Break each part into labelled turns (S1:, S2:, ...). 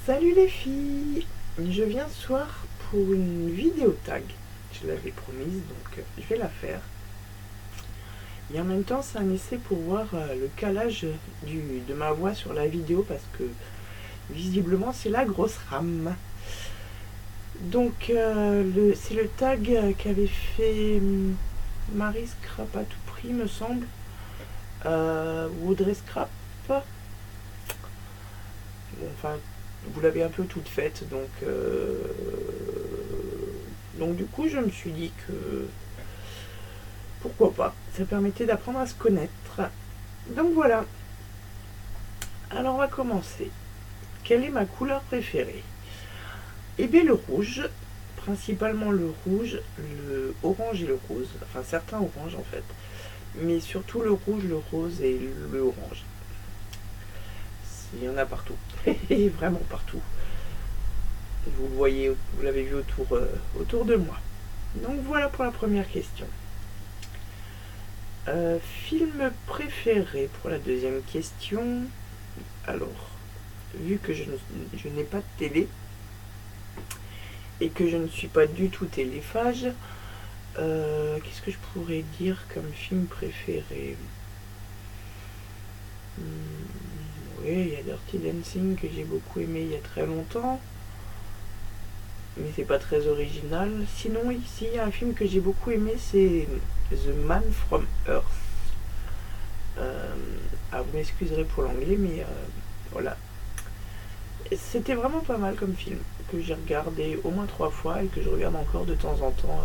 S1: Salut les filles, je viens ce soir pour une vidéo tag. Je l'avais promise, donc je vais la faire. Et en même temps, c'est un essai pour voir le calage de ma voix sur la vidéo parce que visiblement c'est la grosse rame. Donc c'est le tag qu'avait fait Marie Scrap à tout prix, me semble, ou Audrey Scrap. Bon, enfin, vous l'avez un peu toute faite, donc du coup je me suis dit que pourquoi pas, ça permettait d'apprendre à se connaître. Donc voilà, alors on va commencer. Quelle est ma couleur préférée? Eh bien le rouge, principalement le rouge, le orange et le rose, enfin certains oranges en fait, mais surtout le rouge, le rose et le orange. Il y en a partout, et vraiment partout. Vous le voyez, vous l'avez vu autour de moi. Donc voilà pour la première question. Film préféré pour la deuxième question. Alors, vu que je n'ai pas de télé et que je ne suis pas du tout téléphage, qu'est-ce que je pourrais dire comme film préféré? Oui, il y a Dirty Dancing que j'ai beaucoup aimé il y a très longtemps, mais c'est pas très original. Sinon, ici, il y a un film que j'ai beaucoup aimé, c'est The Man from Earth. Vous m'excuserez pour l'anglais, mais voilà. C'était vraiment pas mal comme film, que j'ai regardé au moins 3 fois et que je regarde encore de temps en temps.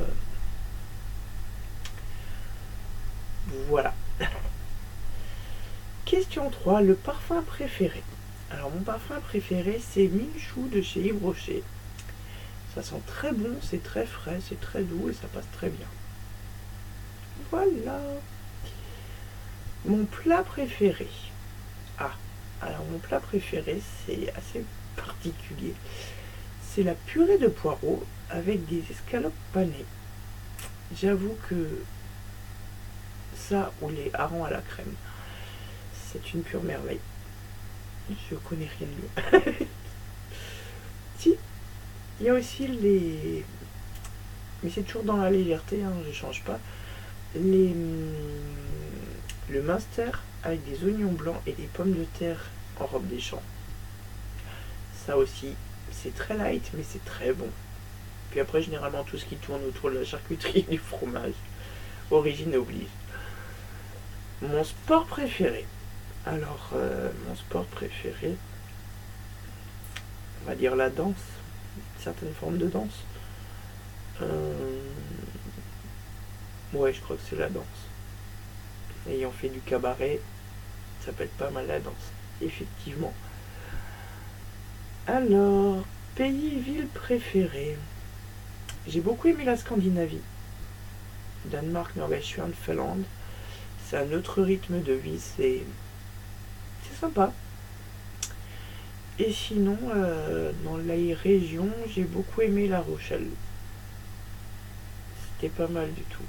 S1: Voilà. Question 3, le parfum préféré. Alors mon parfum préféré, c'est Minchou de chez Yves Rocher. Ça sent très bon, c'est très frais, c'est très doux et ça passe très bien. Voilà. Mon plat préféré. Alors mon plat préféré, c'est assez particulier. C'est la purée de poireaux avec des escalopes panées. J'avoue que ça ou les harengs à la crème, c'est une pure merveille. Je connais rien de mieux. Si, il y a aussi les... Mais c'est toujours dans la légèreté, hein, je change pas. Le Munster avec des oignons blancs et des pommes de terre en robe des champs. Ça aussi, c'est très light, mais c'est très bon. Puis après, généralement, tout ce qui tourne autour de la charcuterie et du fromage. Origine oblige. Mon sport préféré. Alors, mon sport préféré, on va dire la danse. Certaines formes de danse. Ouais, je crois que c'est la danse. Ayant fait du cabaret, ça peut être pas mal la danse. Effectivement. Alors, pays, ville préférée. J'ai beaucoup aimé la Scandinavie. Danemark, Norvège, Suède, Finlande. C'est un autre rythme de vie, c'est sympa. Et sinon, dans la région, j'ai beaucoup aimé La Rochelle. C'était pas mal du tout.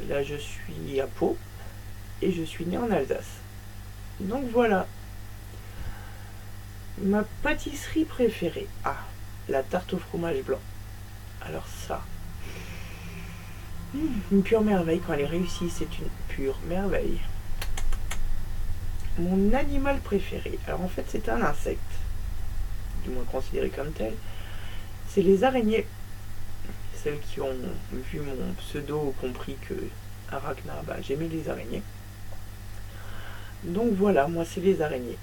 S1: Là, je suis à Pau et je suis née en Alsace. Donc voilà. Ma pâtisserie préférée. La tarte au fromage blanc. Alors ça, une pure merveille. Quand elle est réussie, c'est une pure merveille. Mon animal préféré. Alors en fait, c'est un insecte. Du moins considéré comme tel. C'est les araignées. Celles qui ont vu mon pseudo ont compris que Arachna, j'aimais les araignées. Donc voilà, moi c'est les araignées.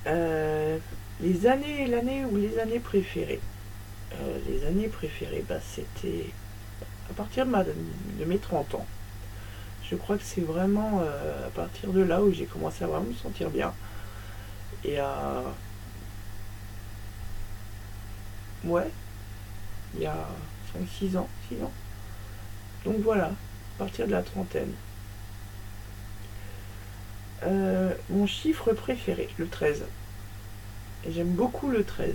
S1: L'année ou les années préférées. Les années préférées, c'était à partir de mes 30 ans. Je crois que c'est vraiment à partir de là où j'ai commencé à vraiment me sentir bien. Et ouais, il y a 5-6 ans, 6 ans. Donc voilà, à partir de la trentaine. Mon chiffre préféré, le 13. Et j'aime beaucoup le 13.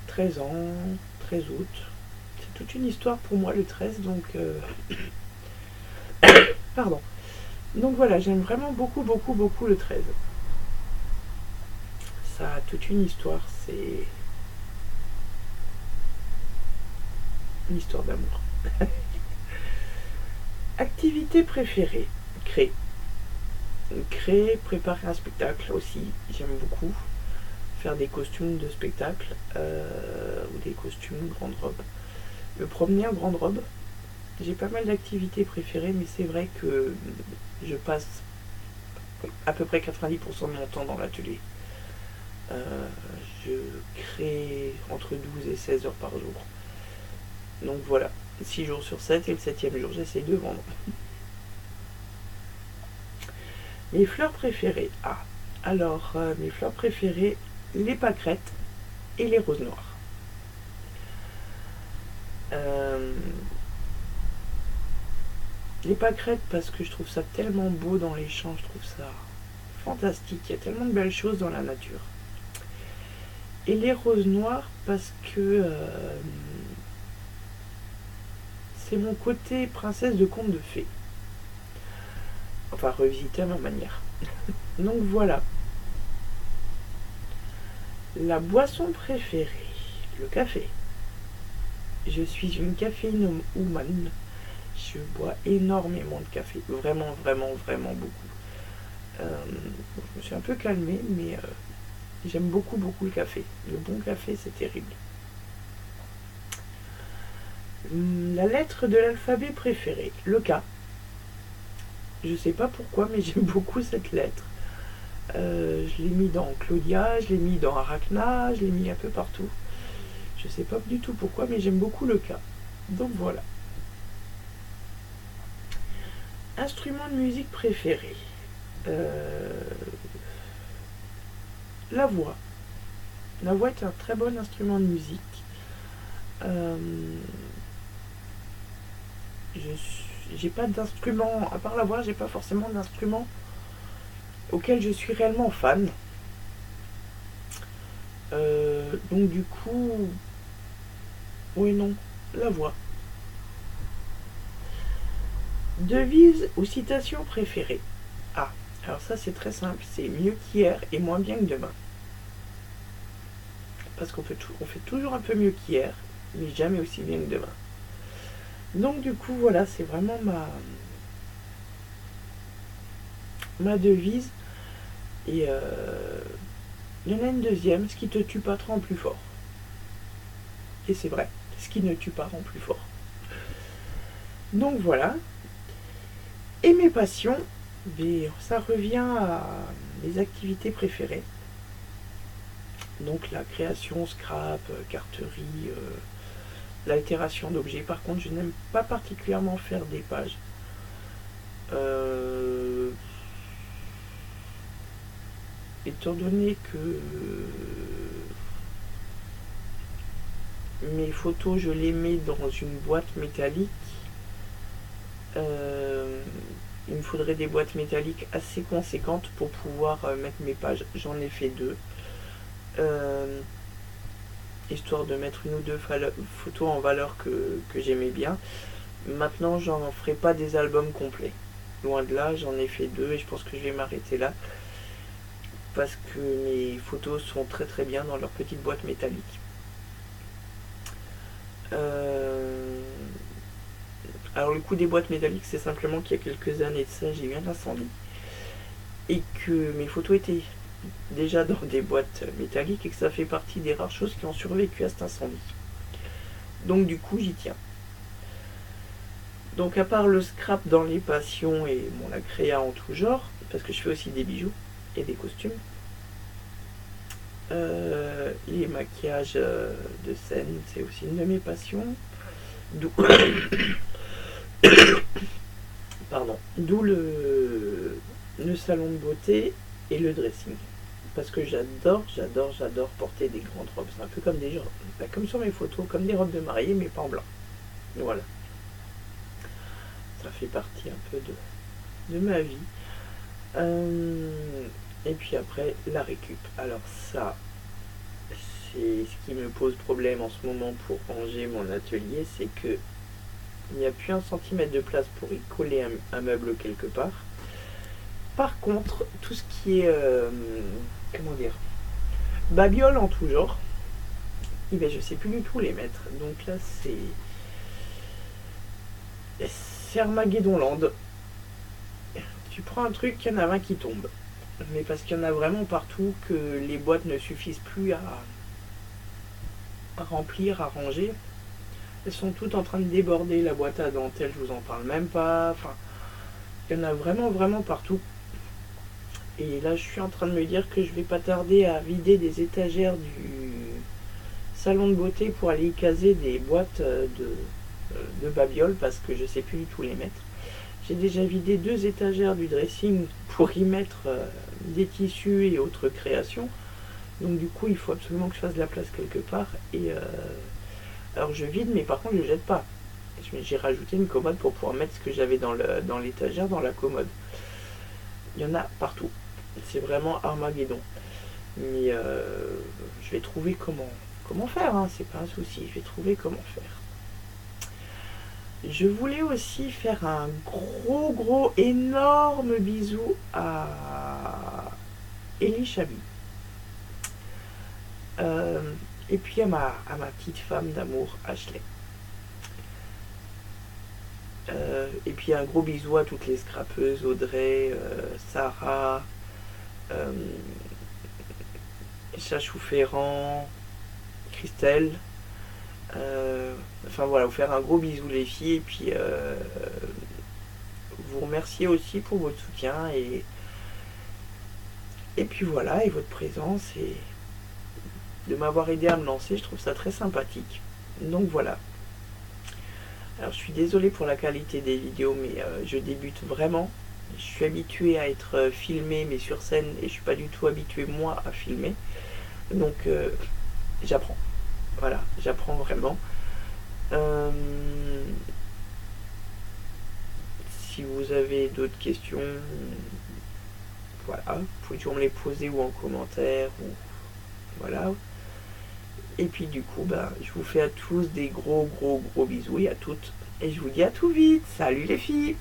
S1: 13 ans, 13 août. C'est toute une histoire pour moi le 13, donc... Pardon. Donc voilà, j'aime vraiment beaucoup, beaucoup, beaucoup le 13. Ça a toute une histoire, c'est une histoire d'amour. Activité préférée, créer. Créer, préparer un spectacle aussi, j'aime beaucoup. Faire des costumes de spectacle ou des costumes grande robe. Me promener en grande robe. J'ai pas mal d'activités préférées, mais c'est vrai que je passe à peu près 90% de mon temps dans l'atelier. Je crée entre 12 et 16 heures par jour. Donc voilà, 6 jours sur 7 et le 7e jour, j'essaie de vendre. Mes fleurs préférées. Ah, alors, mes fleurs préférées, les pâquerettes et les roses noires. Les pâquerettes parce que je trouve ça tellement beau dans les champs, je trouve ça fantastique, il y a tellement de belles choses dans la nature. Et les roses noires parce que c'est mon côté princesse de conte de fées. Enfin, revisiter à ma manière. Donc voilà. La boisson préférée, le café. Je suis une caféine woman. Je bois énormément de café. Vraiment, vraiment, vraiment beaucoup. Je me suis un peu calmée, mais j'aime beaucoup, beaucoup le café. Le bon café, c'est terrible. La lettre de l'alphabet préférée, le K. Je sais pas pourquoi, mais j'aime beaucoup cette lettre. Je l'ai mis dans Claudia, je l'ai mis dans Arachna, je l'ai mis un peu partout. Je sais pas du tout pourquoi, mais j'aime beaucoup le K. Donc voilà. Instrument de musique préféré. La voix. La voix est un très bon instrument de musique. J'ai pas d'instrument, à part la voix, j'ai pas forcément d'instrument auquel je suis réellement fan. Donc du coup, oui non, la voix. Devise ou citation préférée. Ah, alors ça c'est très simple, c'est mieux qu'hier et moins bien que demain. Parce qu'on fait toujours un peu mieux qu'hier, mais jamais aussi bien que demain. Donc du coup voilà, c'est vraiment ma devise. Et il y en a une deuxième, ce qui te tue pas te rend plus fort. Et c'est vrai, ce qui ne tue pas rend plus fort. Donc voilà. Et mes passions, ça revient à mes activités préférées. Donc la création, scrap, carterie, l'altération d'objets. Par contre, je n'aime pas particulièrement faire des pages. Étant donné que mes photos, je les mets dans une boîte métallique, il me faudrait des boîtes métalliques assez conséquentes pour pouvoir mettre mes pages. J'en ai fait 2. Histoire de mettre une ou deux photos en valeur que j'aimais bien. Maintenant, j'en ferai pas des albums complets. Loin de là, j'en ai fait 2 et je pense que je vais m'arrêter là. Parce que mes photos sont très très bien dans leur petite boîte métallique. Alors le coup des boîtes métalliques, c'est simplement qu'il y a quelques années de ça, j'ai eu un incendie. Et que mes photos étaient déjà dans des boîtes métalliques et que ça fait partie des rares choses qui ont survécu à cet incendie. Donc du coup, j'y tiens. Donc à part le scrap dans les passions et la créa en tout genre, parce que je fais aussi des bijoux et des costumes, les maquillages de scène, c'est aussi une de mes passions. D'où le salon de beauté et le dressing. Parce que j'adore porter des grandes robes. C'est un peu comme comme sur mes photos, comme des robes de mariée, mais pas en blanc. Voilà. Ça fait partie un peu de ma vie. Et puis après, la récup. Alors ça, c'est ce qui me pose problème en ce moment pour ranger mon atelier, c'est que il n'y a plus 1 centimètre de place pour y coller un meuble quelque part. Par contre, tout ce qui est, comment dire, babioles en tout genre, eh ben, je sais plus du tout les mettre. Donc là, c'est Armageddon Land. Tu prends un truc, il y en a 20 qui tombent. Mais parce qu'il y en a vraiment partout que les boîtes ne suffisent plus à remplir, à ranger. Elles sont toutes en train de déborder. La boîte à dentelle, je vous en parle même pas. Enfin, il y en a vraiment, vraiment partout. Et là, je suis en train de me dire que je vais pas tarder à vider des étagères du salon de beauté pour aller y caser des boîtes de babioles parce que je sais plus du tout les mettre. J'ai déjà vidé 2 étagères du dressing pour y mettre des tissus et autres créations. Donc du coup, il faut absolument que je fasse de la place quelque part. Et alors je vide, mais par contre, je jette pas. J'ai rajouté une commode pour pouvoir mettre ce que j'avais dans l'étagère, dans la commode. Il y en a partout. C'est vraiment Armageddon. Mais je vais trouver comment faire, hein, c'est pas un souci. Je vais trouver comment faire. Je voulais aussi faire un gros, énorme bisou à Elie Chabi. Et puis à ma petite femme d'amour, Ashley. Et puis un gros bisou à toutes les scrapeuses, Audrey, Sarah, Chachou Ferrand, Christelle. Enfin voilà, vous faire un gros bisou les filles et puis vous remercier aussi pour votre soutien et puis voilà, et votre présence et de m'avoir aidé à me lancer, je trouve ça très sympathique. Donc voilà. Alors je suis désolée pour la qualité des vidéos, mais je débute vraiment. Je suis habituée à être filmée mais sur scène et je suis pas du tout habituée moi à filmer. Donc j'apprends. Voilà, j'apprends vraiment. Si vous avez d'autres questions, voilà, vous pouvez toujours me les poser ou en commentaire, ou voilà. Et puis du coup, je vous fais à tous des gros bisous et à toutes. Et je vous dis à tout vite. Salut les filles!